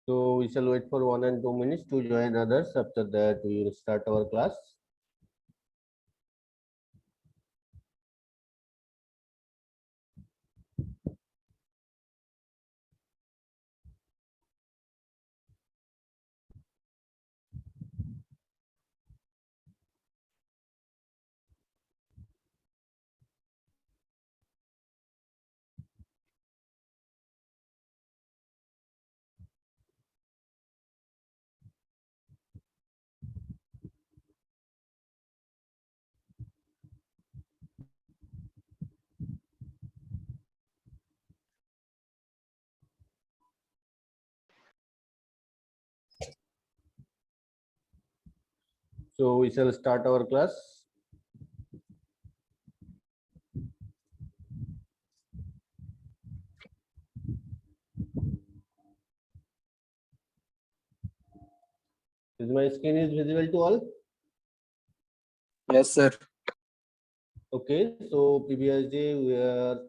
So we shall wait for 1 and 2 minutes to join others. After that, we will start our class. So we shall start our class. Is my screen is visible to all? Yes, sir. Okay, so previous day we are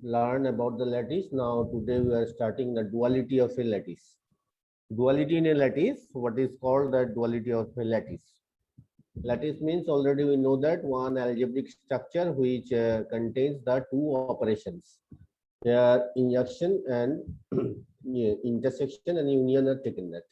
learn about the lattice. Now today we are starting the duality of a lattice. Duality in a lattice, what is called the duality of a lattice? Lattice means already we know that one algebraic structure which contains the two operations. Their injection and yeah, intersection and union are taken that.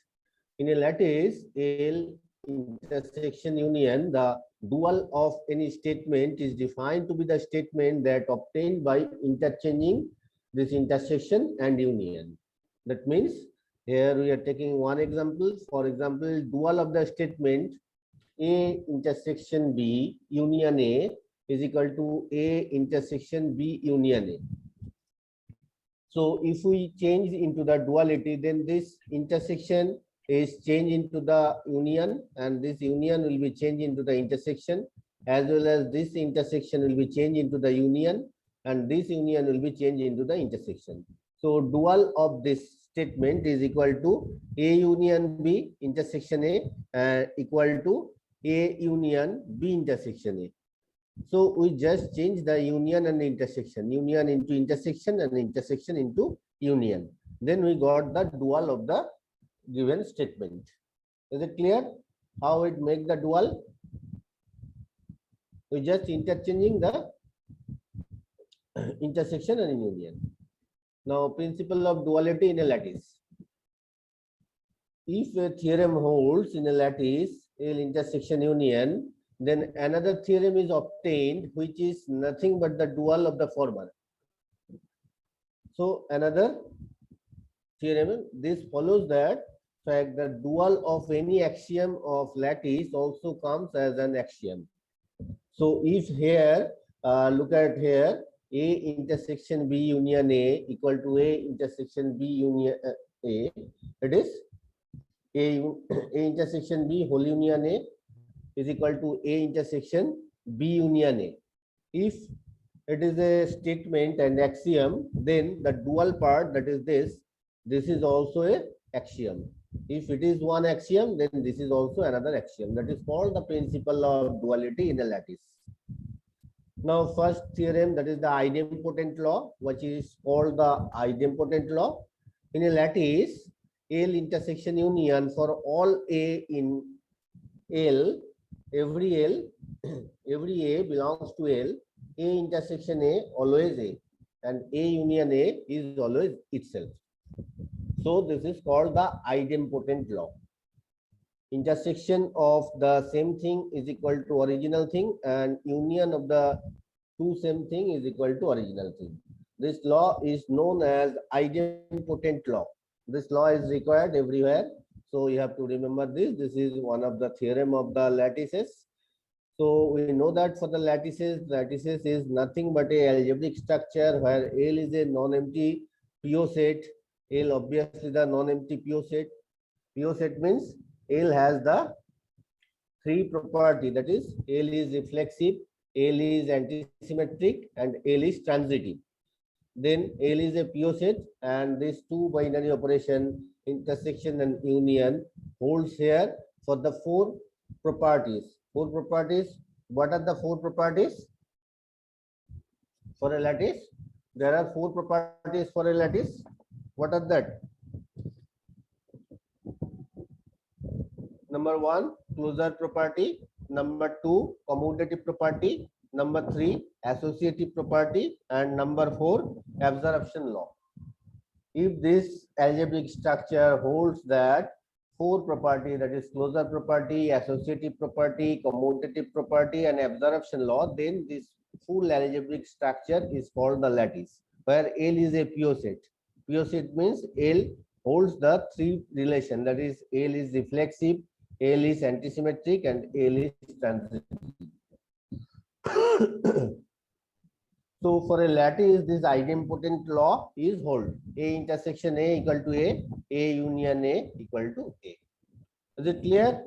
In a lattice, L intersection union, the dual of any statement is defined to be the statement that obtained by interchanging this intersection and union. That means here we are taking one example. For example, dual of the statement A intersection B union A is equal to A intersection B union A. So if we change into the duality, then this intersection is changed into the union, and this union will be changed into the intersection, as well as this intersection will be changed into the union, and this union will be changed into the intersection. So dual of this statement is equal to A union B intersection A equal to A union B intersection A. So we just change the union and intersection, union into intersection and intersection into union. Then we got the dual of the given statement. Is it clear how it make the dual? We just interchanging the intersection and union. Now principle of duality in a lattice. If a theorem holds in a lattice L intersection union, then another theorem is obtained which is nothing but the dual of the former. So another theorem, this follows that fact the dual of any axiom of lattice also comes as an axiom. So if here, look at here, A intersection B union A equal to A intersection B union A, it is A intersection B whole union A is equal to A intersection B union A. If it is a statement and axiom, then the dual part, that is this is also a axiom. If it is one axiom, then this is also another axiom. That is called the principle of duality in a lattice. Now first theorem, that is the idempotent law, which is called the idempotent law. In a lattice, L intersection union for all A in L, every L, every A belongs to L. A intersection A always A, and A union A is always itself. So this is called the idempotent law. Intersection of the same thing is equal to original thing, and union of the two same thing is equal to original thing. This law is known as idempotent law. This law is required everywhere. So you have to remember this. This is one of the theorem of the lattices. So we know that for the lattices is nothing but a algebraic structure where L is a non-empty PO set. L obviously the non-empty PO set. PO set means L has the three property, that is L is reflexive, L is antisymmetric, and L is transitive. Then L is a PO set, and these two binary operation intersection and union holds here for the four properties. Four properties. What are the four properties for a lattice? There are four properties for a lattice. What are that? Number 1, closure property. Number 2, commutative property. Number 3, associative property. And number 4, absorption law. If this algebraic structure holds that 4 property, that is closure property, associative property, commutative property, and absorption law, then this full algebraic structure is called the lattice, where L is a pure set. Pure set means L holds the 3 relation, that is L is reflexive, L is antisymmetric, and L is transitive. So for a lattice, this idempotent law is hold. A intersection A equal to A union A equal to A. Is it clear?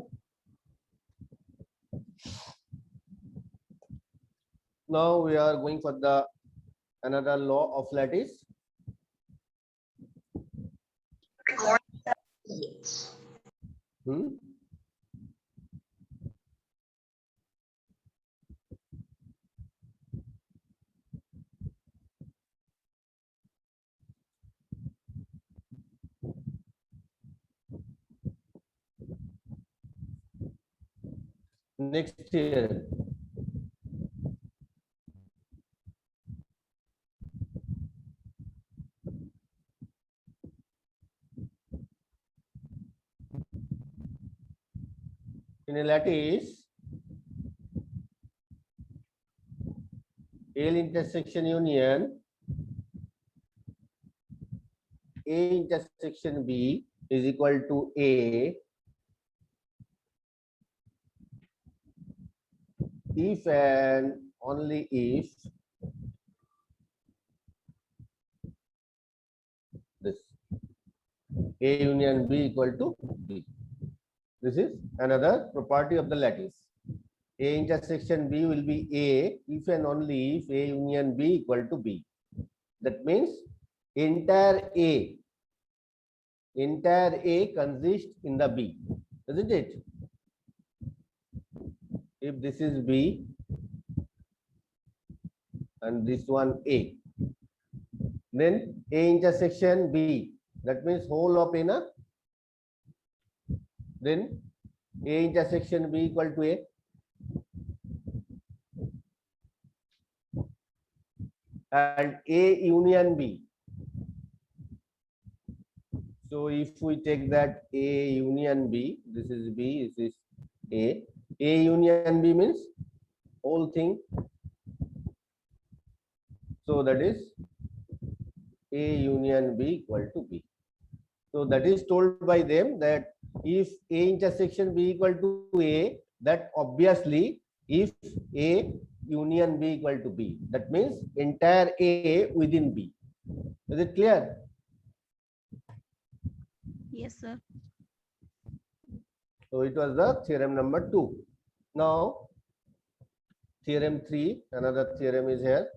Now we are going for the another law of lattice. Next here. In a lattice, L intersection union A intersection B is equal to A if and only if this A union B equal to B. This is another property of the lattice. A intersection B will be A if and only if A union B equal to B. That means entire A consists in the B, isn't it? If this is B and this one A, then A intersection B, that means whole of A, na? Then A intersection B equal to A. And A union B. So if we take that A union B, this is B, this is A. A union B means whole thing. So that is A union B equal to B. So that is told by them that if A intersection B equal to A, that obviously if A union B equal to B, that means entire A within B. Is it clear? Yes, sir. So it was the theorem number 2. Now theorem 3, another theorem is here.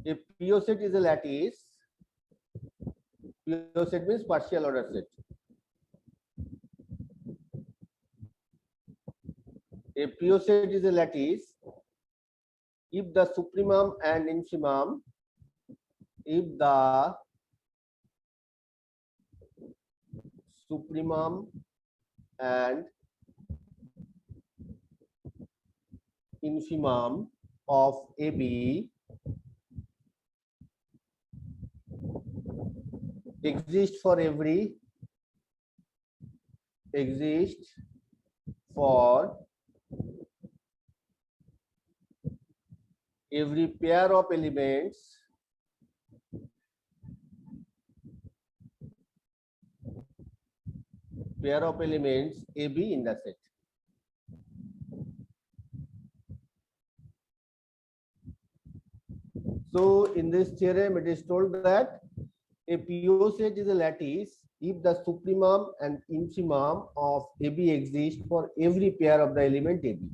If pure set is a lattice, pure set means partial order set. A pure set is a lattice if the supremum and infimum, if the supremum and infimum of AB exist for every pair of elements AB in the set. So in this theorem it is told that a pure set is a lattice if the supremum and infimum of AB exist for every pair of the element AB.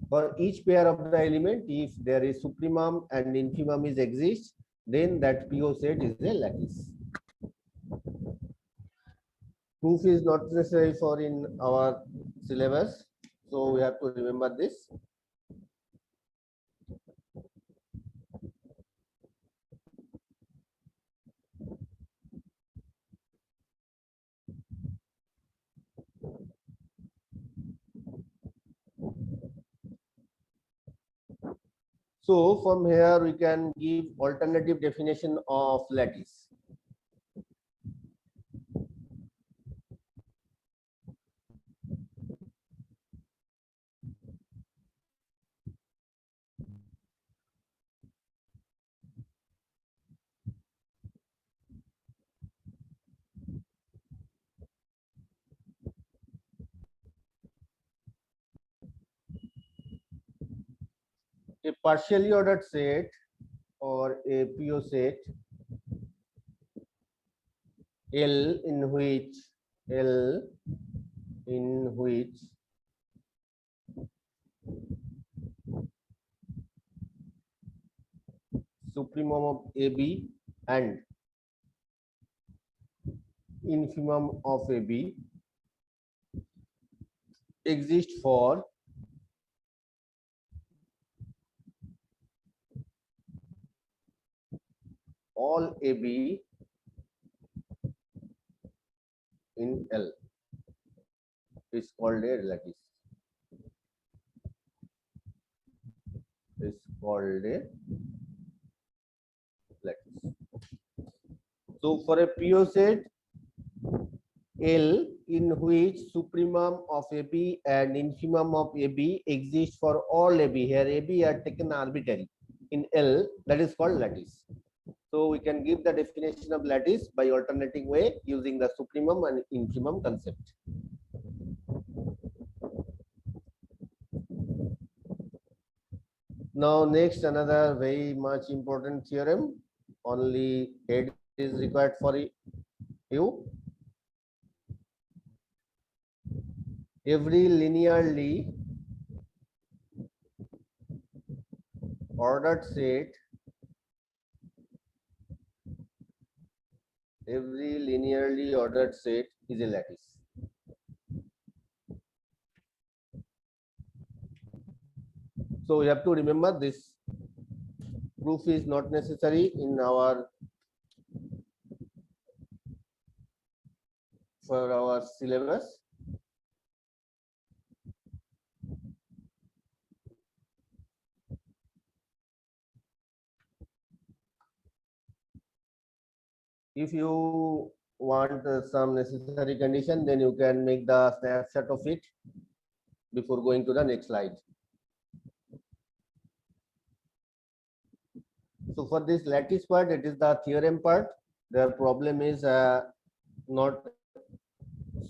For each pair of the element, if there is supremum and infimum is exist, then that pure set is a lattice. Proof is not necessary for in our syllabus, so we have to remember this. So from here we can give alternative definition of lattice. A partially ordered set or a PO set L in which supremum of AB and infimum of AB exist for all AB in L is called a lattice. Is called a lattice. So for a PO set L in which supremum of AB and infimum of AB exist for all AB, here AB are taken arbitrary in L, that is called lattice. So we can give the definition of lattice by alternating way using the supremum and infimum concept. Now next, another very much important theorem, only head is required for you. Every linearly ordered set, is a lattice. So we have to remember this proof is not necessary in our syllabus. If you want some necessary condition, then you can make the snapshot of it before going to the next slide. So for this lattice part, it is the theorem part. The problem is not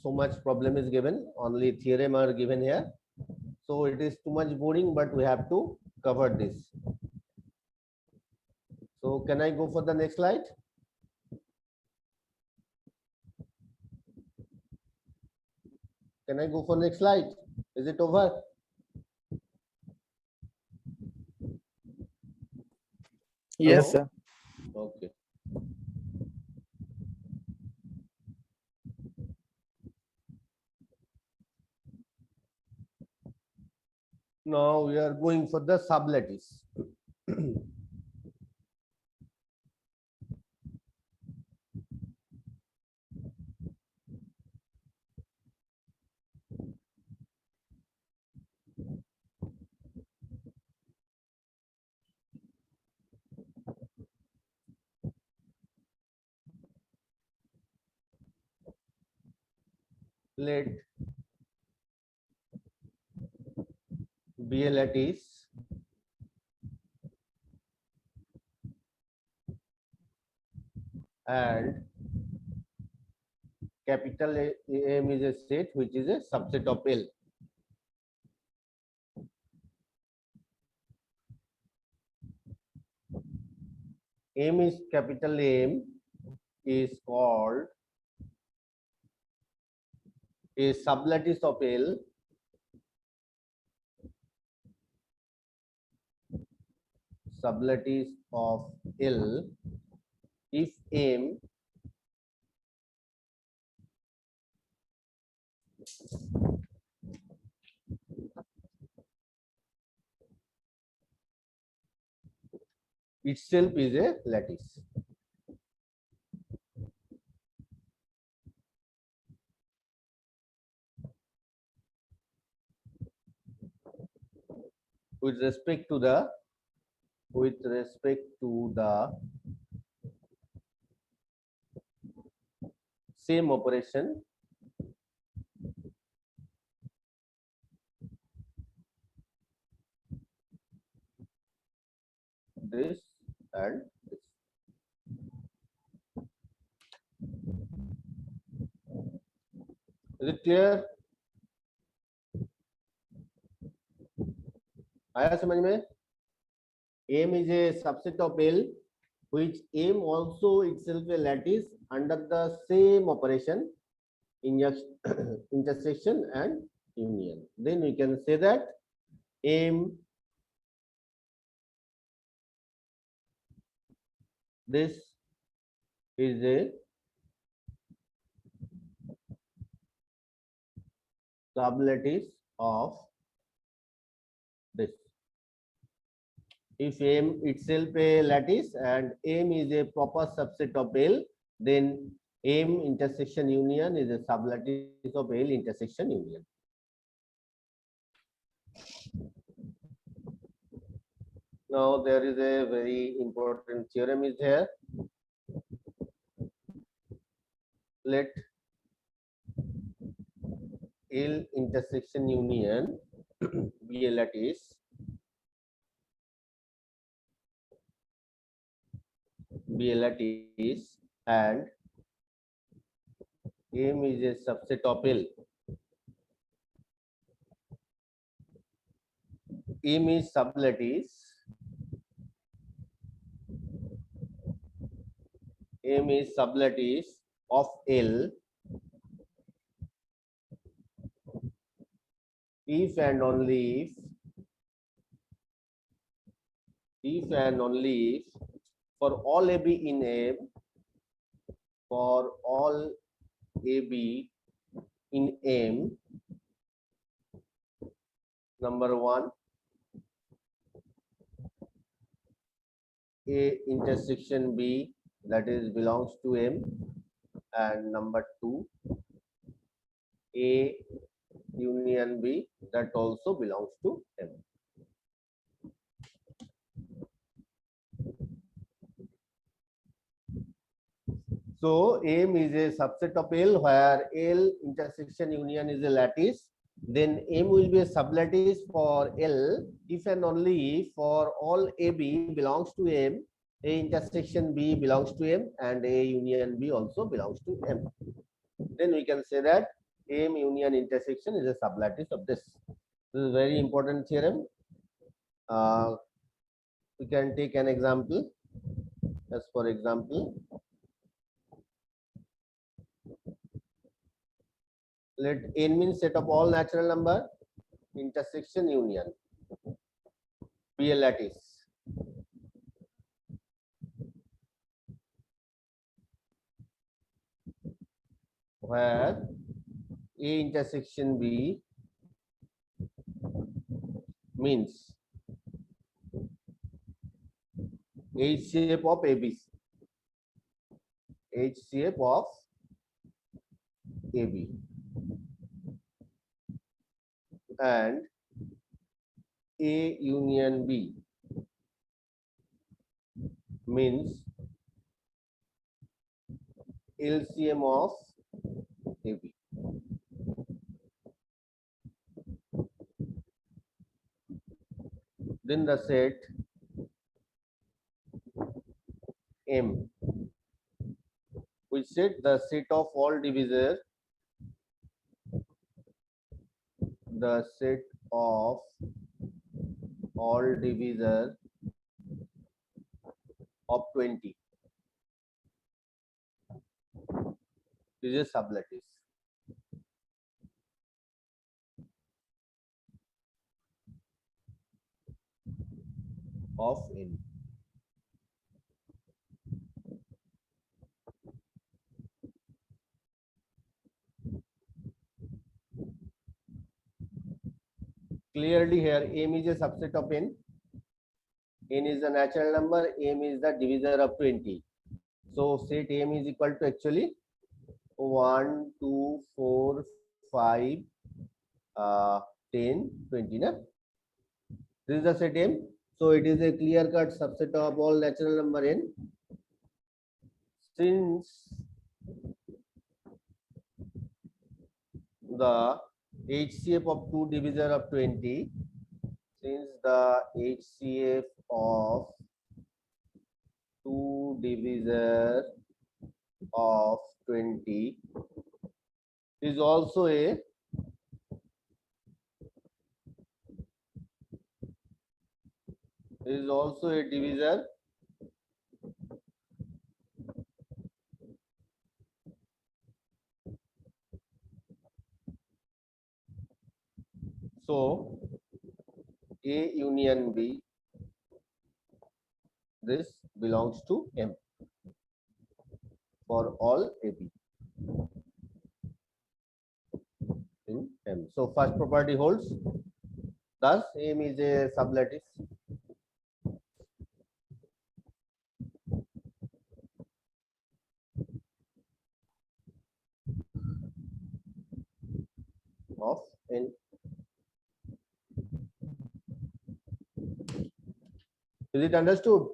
so much problem is given, only theorem are given here. So it is too much boring, but we have to cover this. So can I go for the next slide? Can I go for next slide? Is it over? Yes, Hello? sir. Okay. Now we are going for the sublattice. Let be a lattice and capital M is a set which is a subset of L. M is capital M is called a sublattice of L if M itself is a lattice. With respect to the with respect to the same operation this and this. Is it clear? आया समझ में? M is a subset of L, which M also itself a lattice under the same operation, intersection and union. Then we can say that M, this is a sublattice of this. If M itself a lattice and M is a proper subset of L, then M intersection union is a sublattice of L intersection union. Now there is a very important theorem is here. Let L intersection union be a lattice and M is a subset of L. M is sublattice. M is sublattice of L if and only if for all AB in M, for all AB in M, number one, A intersection B, that is belongs to M, and number two, A union B, that also belongs to M. So M is a subset of L where L intersection union is a lattice. Then M will be a sublattice for L if and only if for all AB belongs to M, A intersection B belongs to M, and A union B also belongs to M. Then we can say that M union intersection is a sublattice of this. This is a very important theorem. We can take an example. As for example, let N mean set of all natural number intersection union be a lattice. Where A intersection B means H shape of ABC. H shape of AB. And A union B means LCM of AB. Then the set M, which set the set of all divisor, the set of all divisor of 20 is a sublattice. Of N. Clearly here M is a subset of N. N is the natural number, M is the divisor of 20. So set M is equal to actually 1, 2, 4, 5, 10, 20. Na? This is the set M. So it is a clear-cut subset of all natural number n. Since the HCF of 2 divisor of 20, since the HCF of 2 divisor of 20 is also a divisor so A union B, this belongs to M for all AB in M. So first property holds, thus M is a sublattice of N. Is it understood?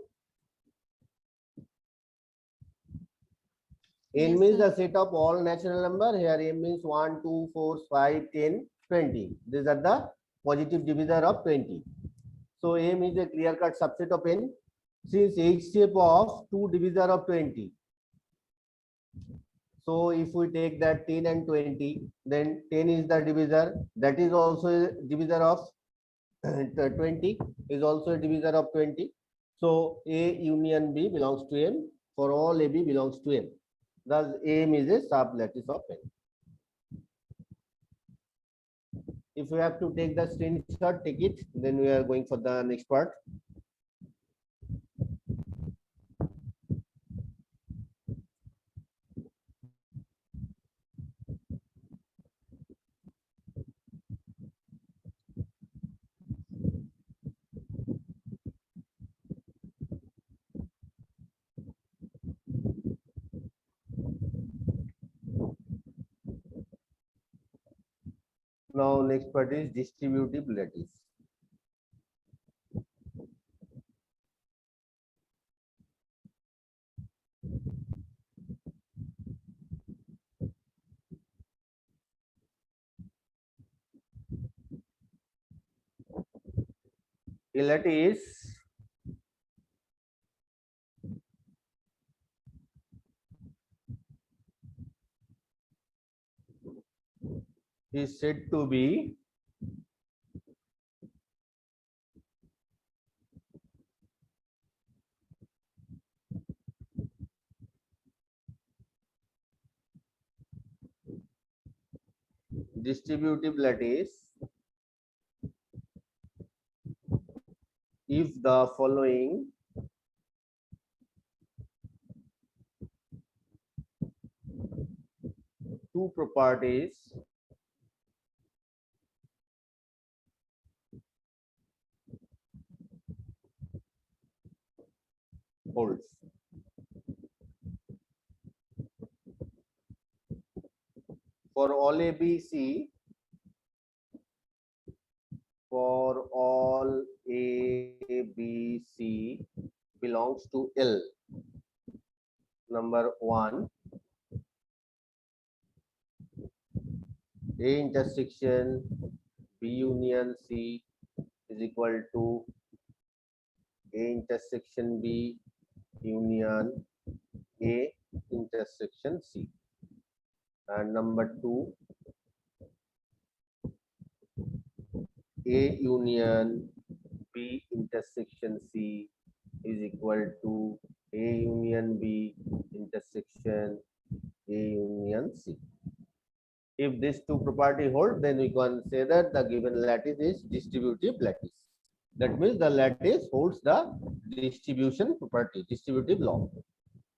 N Yes, means sir. the set of all natural number. Here M means 1, 2, 4, 5, 10, 20. These are the positive divisor of 20. So M is a clear-cut subset of N. Since HCF of 2 divisor of 20. So if we take that 10 and 20, then 10 is the divisor. That is also a divisor of 20 is also a divisor of 20. So A union B belongs to M. For all AB belongs to M. Thus M is a sublattice of N. If you have to take the screenshot, take it. Then we are going for the next part. Now next part is distributive lattice. A lattice is said to be distributive lattice if the following two properties holds. For all ABC, for all ABC belongs to L. Number 1, A intersection B union C is equal to A intersection B union A intersection C. And number 2, A union B intersection C is equal to A union B intersection A union C. If these two property hold, then we can say that the given lattice is distributive lattice. That means the lattice holds the distribution property, distributive law.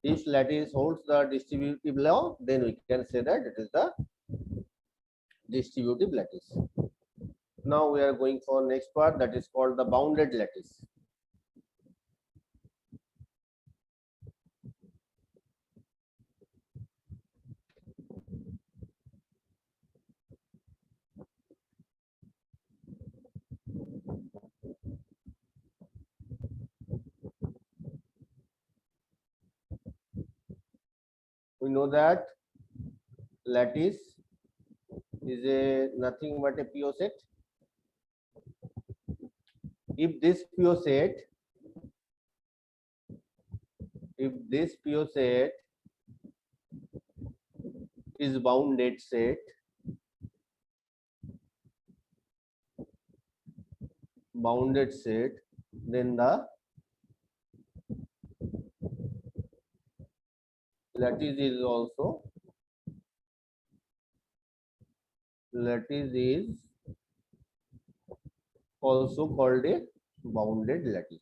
If lattice holds the distributive law, then we can say that it is the distributive lattice. Now we are going for next part, that is called the bounded lattice. we know that lattice is a nothing but a pure set. If this pure set, is bounded set, then the lattice is also called a bounded lattice.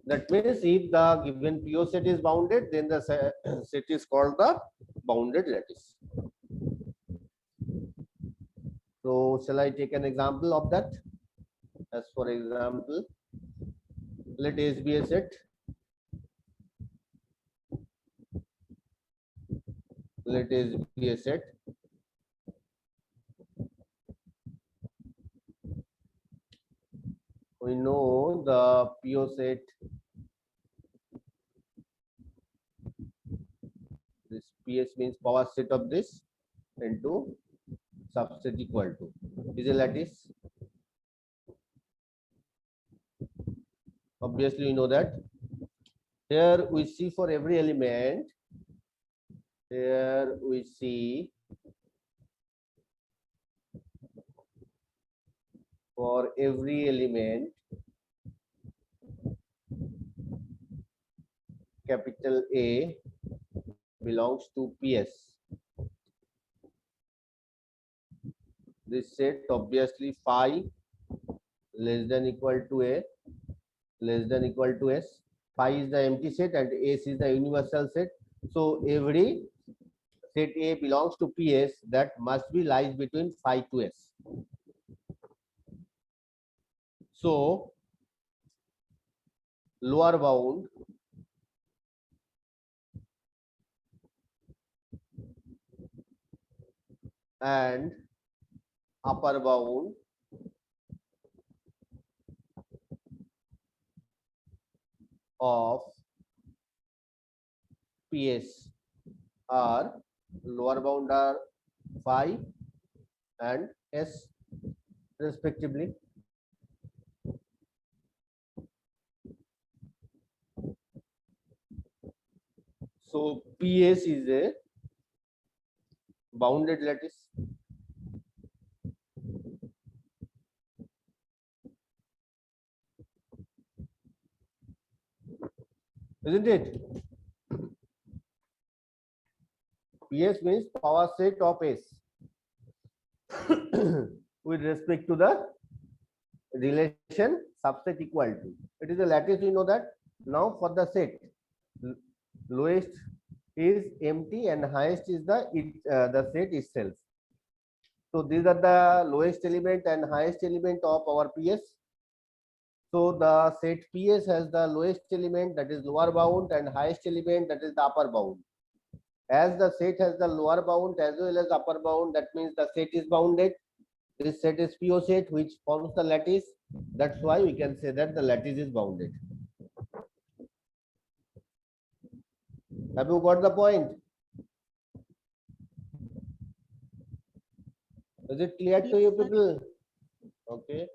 That means if the given pure set is bounded, then the set is called the bounded lattice. So shall I take an example of that? As for example, let S be a set. Let S be a set. We know the pure set. This PS means power set of this into subset equal to is a lattice. Obviously, we know that. Here we see for every element. Here we see for every element capital A belongs to PS. This set obviously phi less than equal to A less than equal to S. Phi is the empty set and S is the universal set. So every set A belongs to PS that must be lies between phi to S. So lower bound and upper bound of PS are lower bound are phi and S respectively. So PS is a bounded lattice. Isn't it? PS means power set of S with respect to the relation subset equal to. It is a lattice, we know that. Now for the set, lowest is empty and highest is the set itself. So these are the lowest element and highest element of our PS. So the set PS has the lowest element, that is lower bound, and highest element, that is the upper bound. As the set has the lower bound as well as upper bound, that means the set is bounded. This set is pure set which forms the lattice. That's why we can say that the lattice is bounded. Have you got the point? Is it clear to you people? Okay.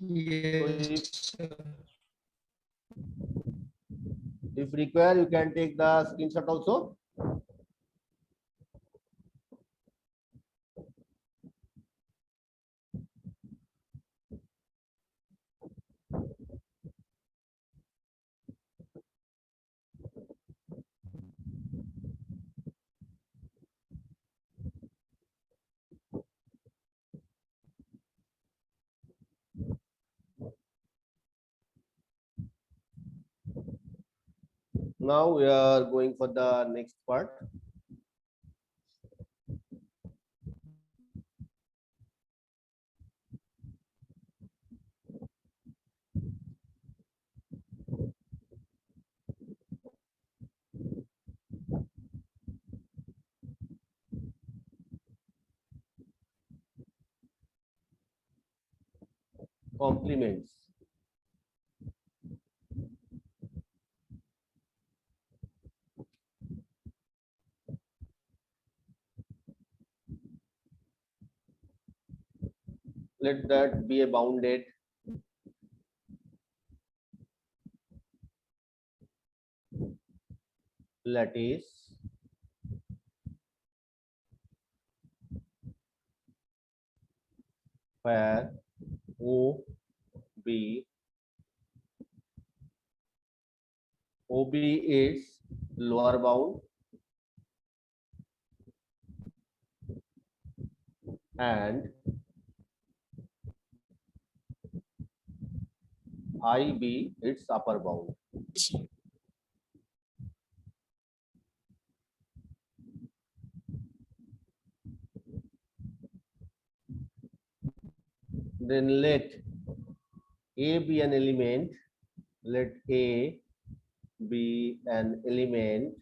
Yes. If required, you can take the screenshot also. Now we are going for the next part. complements. Let that be a bounded lattice where OB is lower bound and IB its upper bound. Then let A be an element. Let A be an element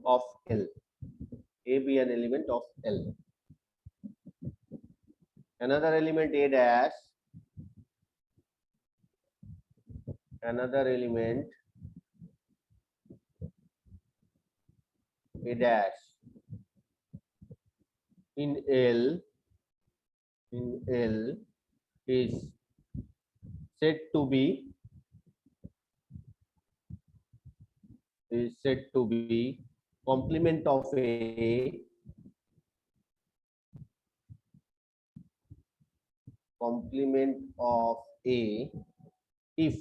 of L. A be an element of L. Another element A dash. Another element A dash in L is said to be complement of A if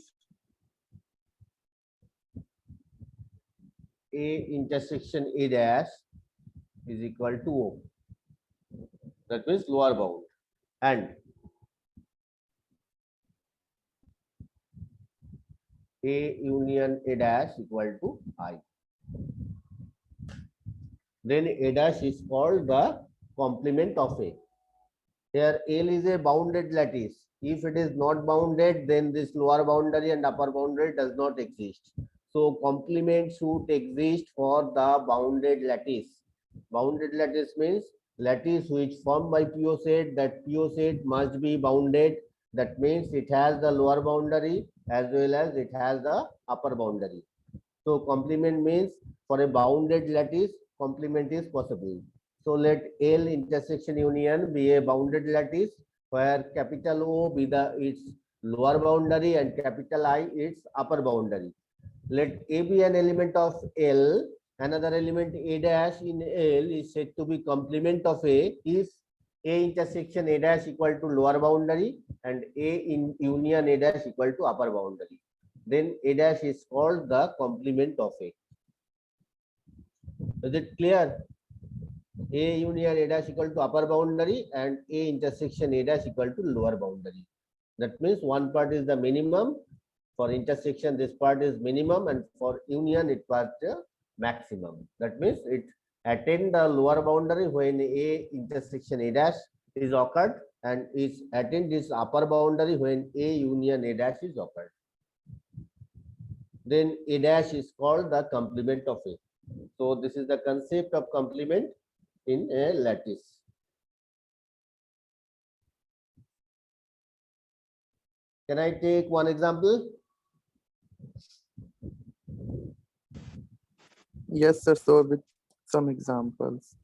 A intersection A dash is equal to O. That means lower bound, and A union A dash equal to I. Then A dash is called the complement of A. Here L is a bounded lattice. If it is not bounded, then this lower boundary and upper boundary does not exist. So complement should exist for the bounded lattice. Bounded lattice means lattice which formed by PO set, that PO set must be bounded. That means it has the lower boundary as well as it has the upper boundary. So complement means for a bounded lattice, complement is possible. So let L intersection union be a bounded lattice where capital O be its lower boundary and capital I its upper boundary. Let A be an element of L. Another element A dash in L is said to be complement of A if A intersection A dash equal to lower boundary and A in union A dash equal to upper boundary. Then A dash is called the complement of A. Is it clear? A union A dash equal to upper boundary and A intersection A dash equal to lower boundary. That means one part is the minimum. For intersection, this part is minimum, and for union, it part maximum. That means it attain the lower boundary when A intersection A dash is occurred, and is attain this upper boundary when A union A dash is occurred. Then A dash is called the complement of A. So this is the concept of complement in a lattice. Can I take one example? Yes, sir. So with some examples.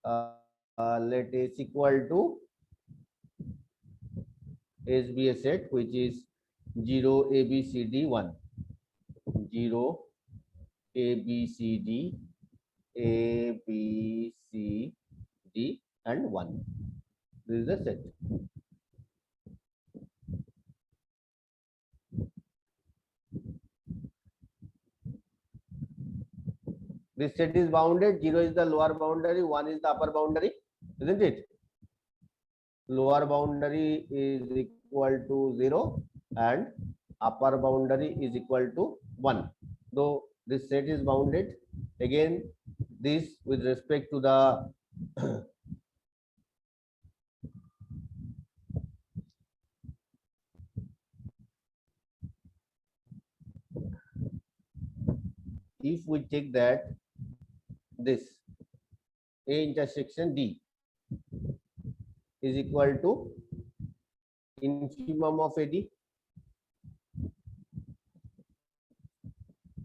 Let S equal to S be a set which is 0 A B C D 1, 0 A B C D, A B C D and 1. This is the set. This set is bounded. 0 is the lower boundary, 1 is the upper boundary, isn't it? Lower boundary is equal to 0 and upper boundary is equal to 1. Though this set is bounded, again this with respect to the if we take that this A intersection D is equal to infimum of AD,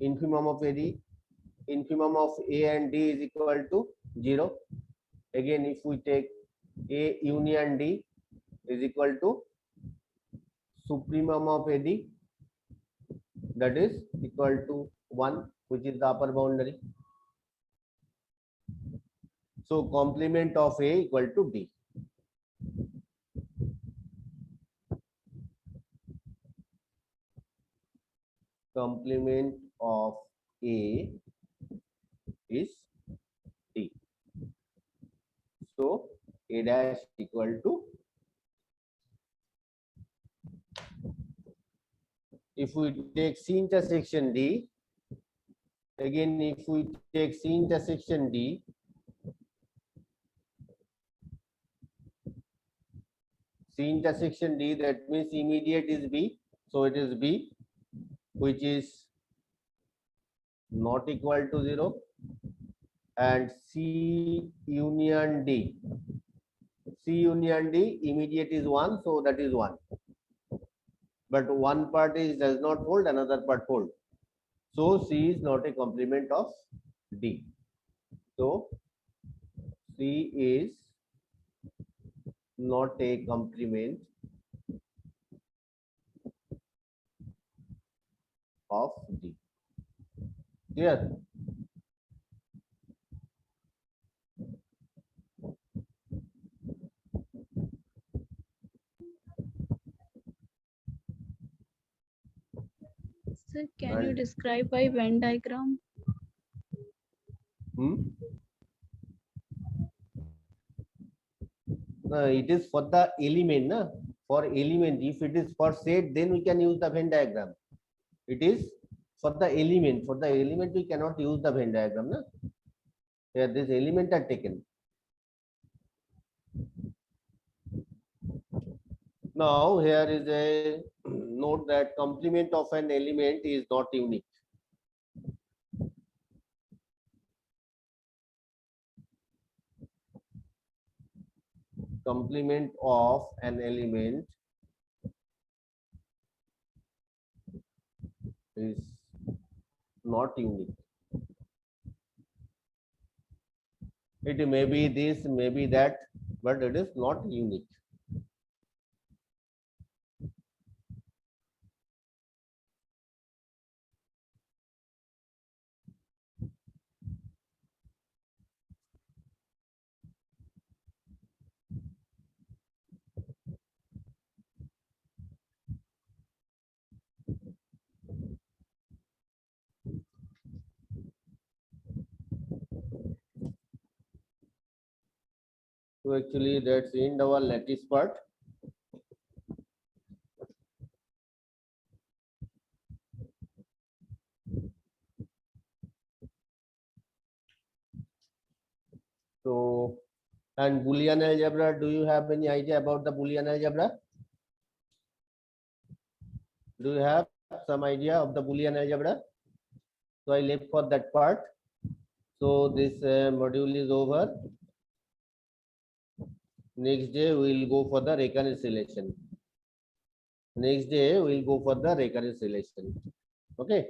infimum of AD, infimum of A and D is equal to 0. Again, if we take A union D is equal to supremum of AD, that is equal to 1, which is the upper boundary. So complement of A equal to D. Complement of A is D. So A dash equal to, if we take C intersection D, again if we take C intersection D, C intersection D, that means immediate is B, so it is B, which is not equal to 0, and C union D, C union D, immediate is 1, so that is 1. But one part is does not hold, another part hold. So C is not a complement of D. So C is not a complement of D. Clear? Sir, can you And- describe by Venn diagram? It is for the element, na? For element. If it is for set, then we can use the Venn diagram. It is for the element. For the element, we cannot use the Venn diagram, na? Here, this element are taken. Now, here is a note that complement of an element is not unique. Complement of an element is not unique. It may be this, may be that, but it is not unique. So actually that's in our lattice part. So, and Boolean algebra, do you have any idea about the Boolean algebra? Do you have some idea of the Boolean algebra? So I left for that part. So this module is over. Next day we will go for the reconciliation. Next day we will go for the reconciliation. Okay.